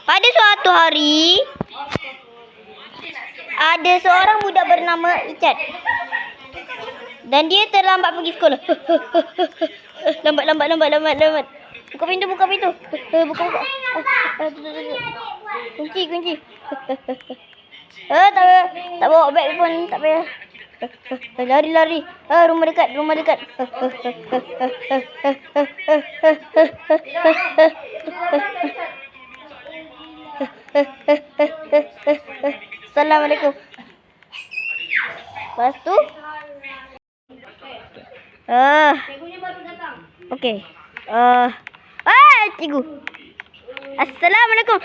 Pada suatu hari, ada seorang budak bernama Icat. Dan dia terlambat pergi sekolah. Lambat. Buka pintu. Buka. Kunci. Tak bawa beg pun, tak payah. Lari. Rumah dekat. Assalamualaikum. Lepas tu cikgunya baru datang. Okey. Cikgu. Assalamualaikum.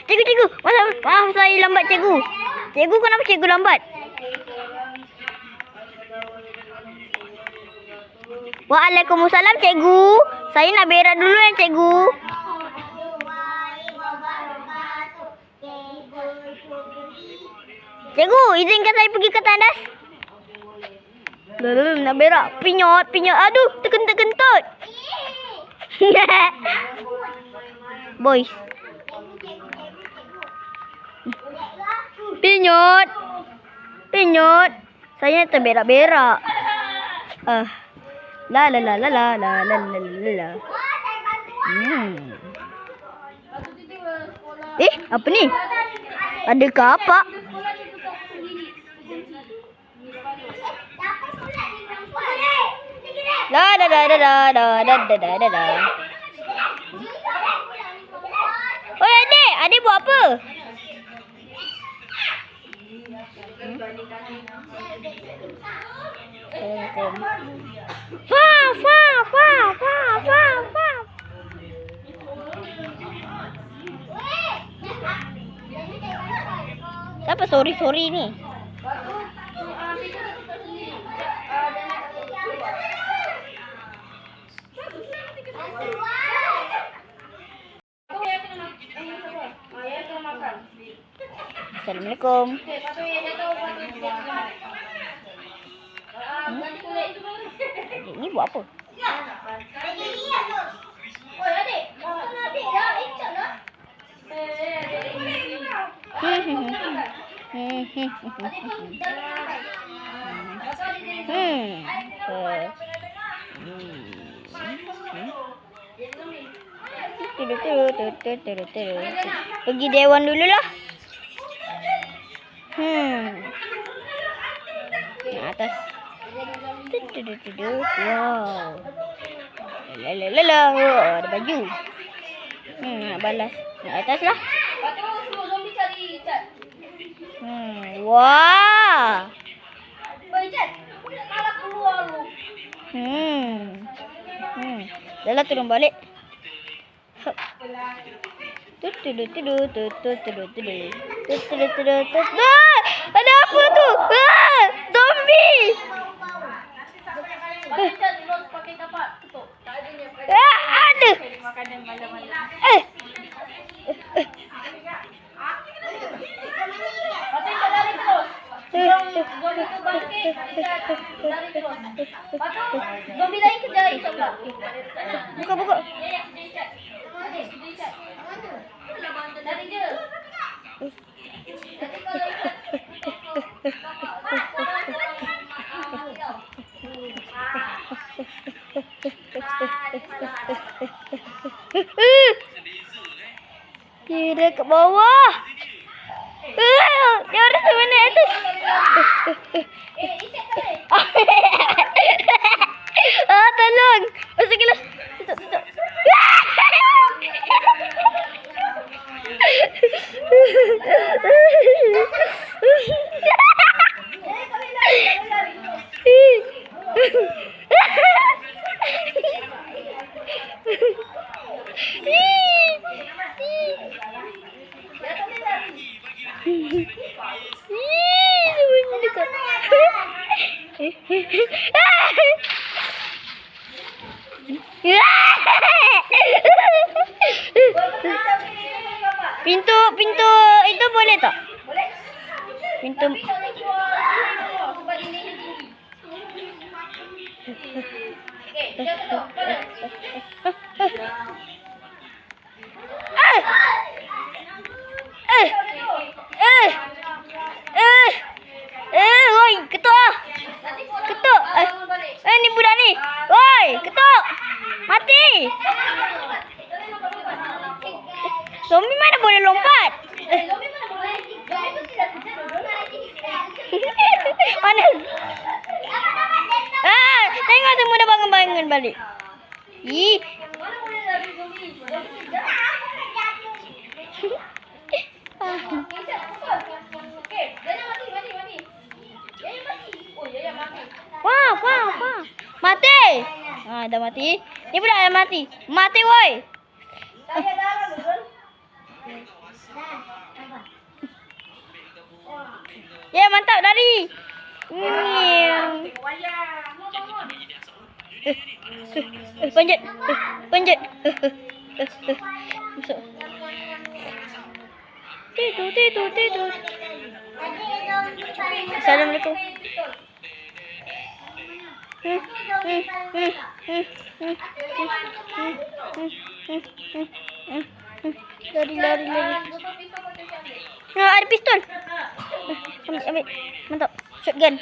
Cikgu. Maaf saya lambat cikgu. Cikgu, kenapa cikgu lambat? Waalaikumsalam cikgu. Saya nak berak dulu ya cikgu. Cikgu, izinkan saya pergi ke tandas. Nak berak. Pinyot. Aduh, terkentut. Boys. Pinyot. Saya terberak-berak. La. Apa ni? Ada kapak. La. Oi adik buat apa? Fa. Siapa sorry ni? Assalamualaikum. Adik ni buat apa? Adik dah Icat lah. Pergi dewan dululah. Atas. Wow. Ada baju. Nak balas. Nak atas lah. Semua zombie cari Icat. Wah. Icat, malah keluar lu. Dah lah turun balik. Ada apa tu? Zombie. Pakai tapak tutup. Tak adanya. Ada. Makanan malam-malam. Patut tak lari terus. Zombie tu bangkit. Lari terus. Patut zombie lain kejar Icat pula. Buka. Ya, kejar Icat. Icat. Lari je. Nanti kalau Icat kira ke bawah. Dia orang mana atas. Tolong. Masuk kelas. Tutup. Pintu itu boleh tak? Boleh. Pintu. Zombie mana boleh lompat? Zombie mana boleh? Zombie tu tidak kejar dulu. Mana? Tengok semua dah bangun balik. Ih. Mana boleh lari zombie? Zombie kejar. Okey, Yaya mati. Yaya mati. Oh, Yaya mati. Wah. Mati. Dah mati. Ni pula yang mati. Mati woi. Saya darah dulu. Ya, mantap dari. Panjat. Masuk. Tidur. Assalamualaikum. Lari. Ada pistol. Ambil. Mantap. Shotgun.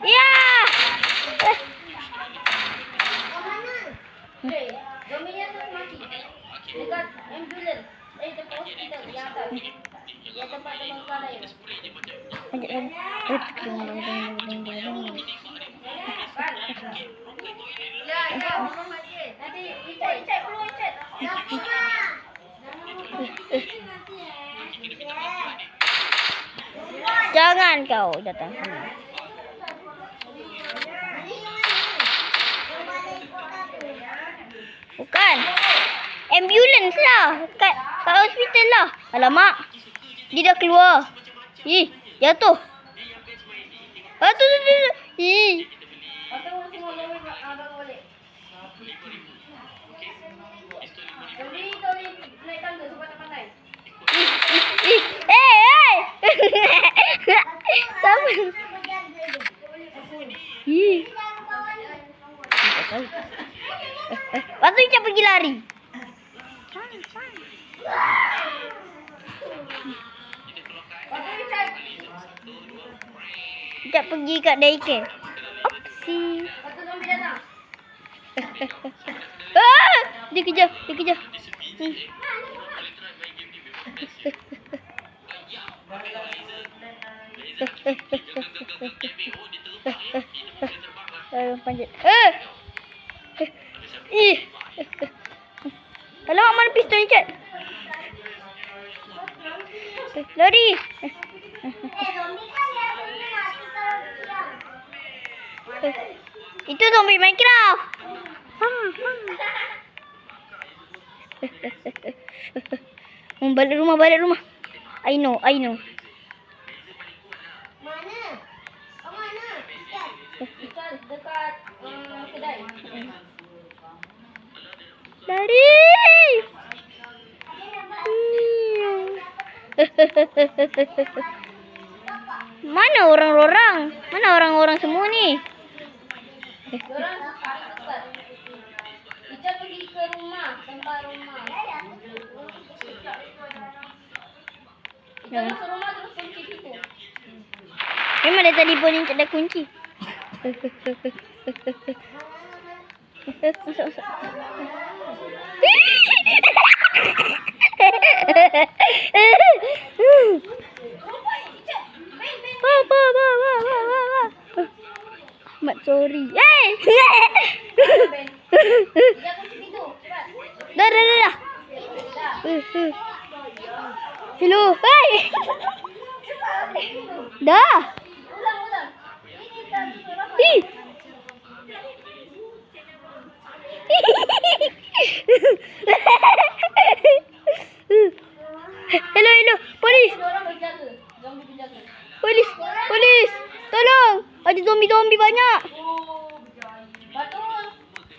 Ya. Okey, zombie-nya terus mati. Dekat ambulans. Dekat hospital yang atas. Yang tempat teman kalian. Ya, orang mati. Nanti Icat keluar Icat. Jangan kau datang sini. Bukan. Ambulans lah. Kat hospital lah. Alamak. Dia dah keluar. Ih, jatuh. Tu. Ih. Atau semua zombie abang balik. Zombie kau naik tangga sepatah-patah. Hey. Sama. Ih. Lepas tu Icat pergi lari. Icat pergi kat daycare. Opsi. Lepas tu zombie datang. Dia kejar. Panjat. Alamak, mana pistol Icat? Lari. Itu zombie Minecraft. Balik rumah. I know. Mana? Dekat kedai. Lari. Mana orang-orang semua ni? Diorang sesat. Icat pergi ke tempat rumah. Icat masuk rumah terus kunci pintu. Memang dari tadi pun Icat dah kunci. Masuk. Mat, sorry. Hey! Dia kunci pintu. Cepat. Dah. Hello. Hey! Dah. Ulang. Ini tak suara. Ih. Hello. Polis. Diorang berjaga. Zombie berjaga. Polis. Tolong. Ada zombie banyak. Lepas tu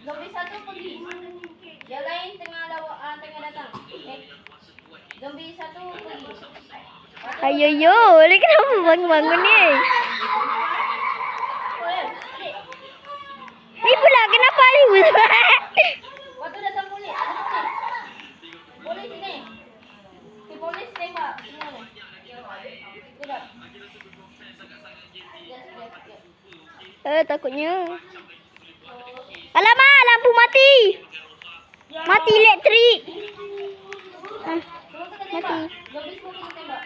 zombie satu pergi. Yang lain tengah datang. Zombie satu pergi. Ayo. Ni kenapa bangun ni? Ni pula kenapa ni? Lepas tu datang polis. Ada polis sini. Si polis tembak semua ni. Sekejap. Takutnya. Alamak, lampu mati. Mati elektrik. Turun Zombie semua kita tembak.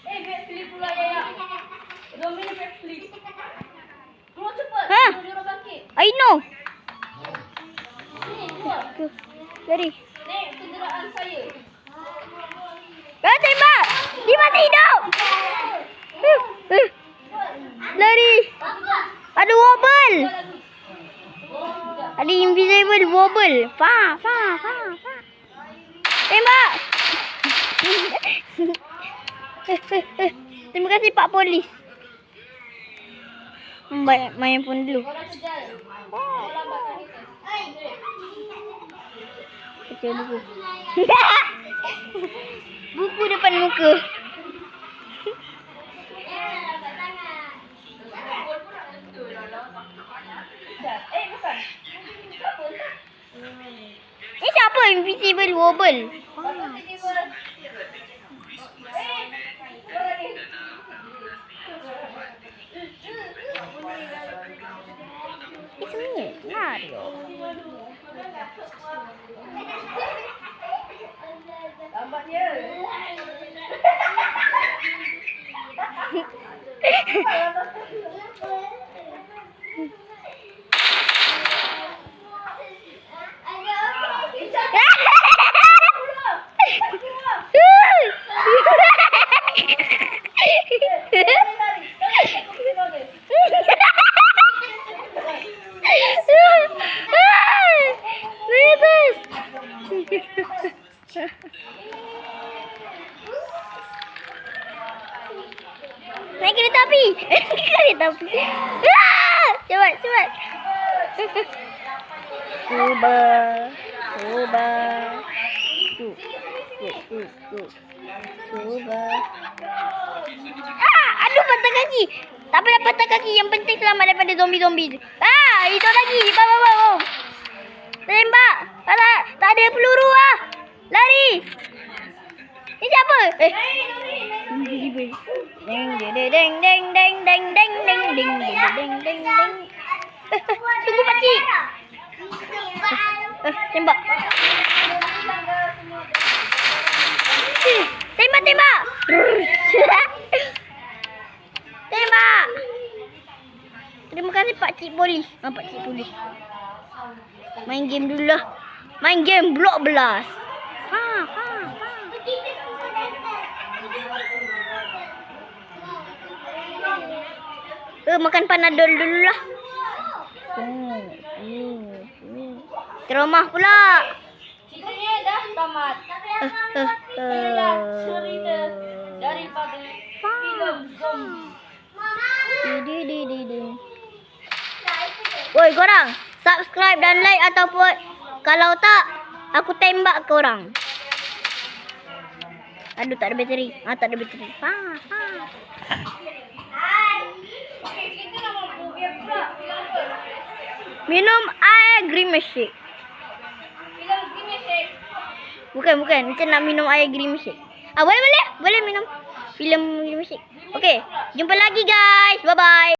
Backflip pula ya. Zombie ni backflip. Keluar cepat. Ha? Dia bangkit. I know. Sini, keluar. Lari. Naik kenderaan saya. Tembak. Dia mati hidup. Lari. Ada wobble. Ada invisible wobble. Fa. Tembak. Terima kasih Pak Polis. Baik, main phone dulu. Orang kejar. Orang lambatkan kita. Baca buku. Buku depan muka. Bukan. Ni siapa invisible wobble? Orang ni. It's me, Mario. Lambatnya. Naik kereta api. Kereta api. Cepat. Cuba. Cuba. Aduh patah kaki. Tak apalah patah kaki. Yang penting selamat daripada zombie-zombie. Itu lagi. Bawa. Tembak. Tak ada peluru ah. Lari. Ni siapa? Invisible. Deng. Tunggu pakcik. Tembak. Tembak. Tembak. Terima kasih pakcik polis. Pakcik polis. Main game dulu lah. Main game Block Blast. Makan panadol dulu lah. Trauma pula. Ceritanya dah tamat. Inilah cerita daripada filem zombie. Woi korang, subscribe dan like ataupun kalau tak aku tembak korang. Aduh tak ada bateri. Tak ada bateri. Minum air Grimace shake. Filem Grimace shake. Bukan. Macam nak minum air Grimace shake. Boleh minum filem Grimace shake. Okey, jumpa lagi guys. Bye bye.